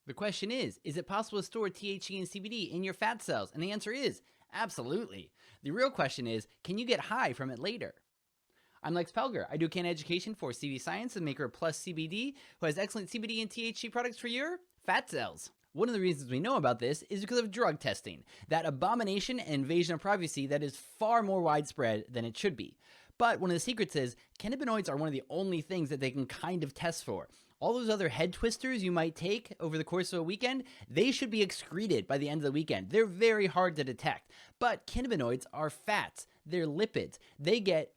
The question is it possible to store THC and CBD in your fat cells? And the answer is absolutely. The real question is, can you get high from it later? I'm Lex Pelger. I do cannaeducation for CV Science, the maker of Plus CBD, who has excellent CBD and THC products for your fat cells. One of the reasons we know about this is because of drug testing, that abomination and invasion of privacy that is far more widespread than it should be. But one of the secrets is cannabinoids are one of the only things that they can kind of test for. All those other head twisters you might take over the course of a weekend, they should be excreted by the end of the weekend. They're very hard to detect. But cannabinoids are fats. They're lipids. They get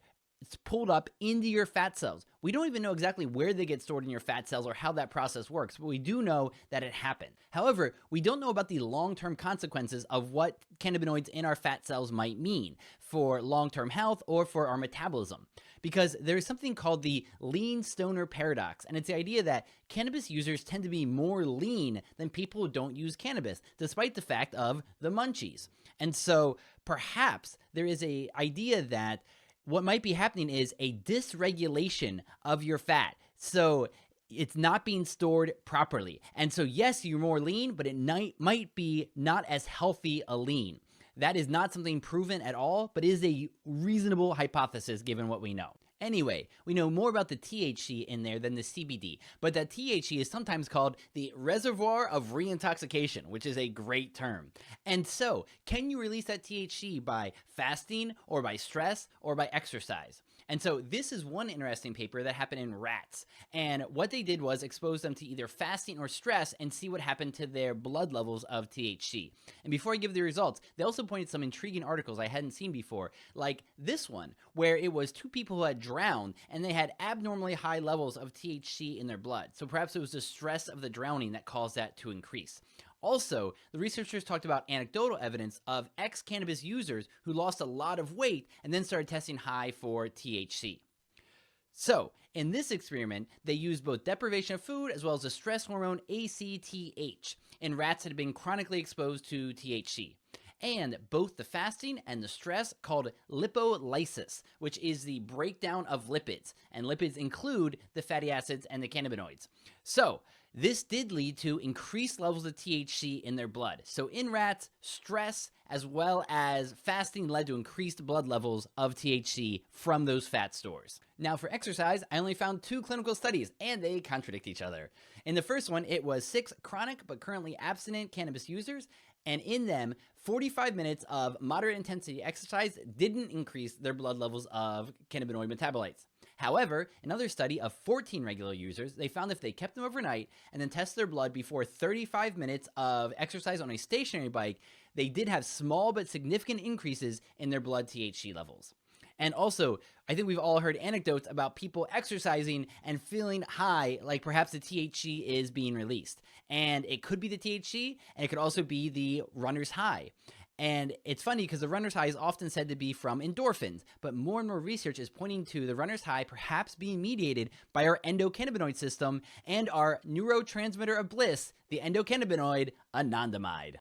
pulled up into your fat cells. We don't even know exactly where they get stored in your fat cells or how that process works, but we do know that it happens. However, we don't know about the long-term consequences of what cannabinoids in our fat cells might mean for long-term health or for our metabolism. Because there is something called the lean stoner paradox, and it's the idea that cannabis users tend to be more lean than people who don't use cannabis, despite the fact of the munchies. And so perhaps there is an idea that what might be happening is a dysregulation of your fat. So it's not being stored properly. And so yes, you're more lean, but it might be not as healthy a lean. That is not something proven at all, but is a reasonable hypothesis given what we know. Anyway, we know more about the THC in there than the CBD, but that THC is sometimes called the reservoir of reintoxication, which is a great term. And so, can you release that THC by fasting or by stress or by exercise? And so this is one interesting paper that happened in rats. And what they did was expose them to either fasting or stress and see what happened to their blood levels of THC. And before I give the results, they also pointed some intriguing articles I hadn't seen before, like this one, where it was two people who had drowned and they had abnormally high levels of THC in their blood. So perhaps it was the stress of the drowning that caused that to increase. Also, the researchers talked about anecdotal evidence of ex-cannabis users who lost a lot of weight and then started testing high for THC. So, in this experiment, they used both deprivation of food as well as the stress hormone ACTH in rats that had been chronically exposed to THC. And both the fasting and the stress called lipolysis, which is the breakdown of lipids. And lipids include the fatty acids and the cannabinoids. So, this did lead to increased levels of THC in their blood. So in rats, stress as well as fasting led to increased blood levels of THC from those fat stores. Now for exercise, I only found 2 clinical studies and they contradict each other. In the first one, it was 6 chronic but currently abstinent cannabis users, and in them, 45 minutes of moderate intensity exercise didn't increase their blood levels of cannabinoid metabolites. However, another study of 14 regular users, they found if they kept them overnight and then tested their blood before 35 minutes of exercise on a stationary bike, they did have small but significant increases in their blood THC levels. And also, I think we've all heard anecdotes about people exercising and feeling high, like perhaps the THC is being released. And it could be the THC, and it could also be the runner's high. And it's funny because the runner's high is often said to be from endorphins, but more and more research is pointing to the runner's high perhaps being mediated by our endocannabinoid system and our neurotransmitter of bliss, the endocannabinoid Anandamide.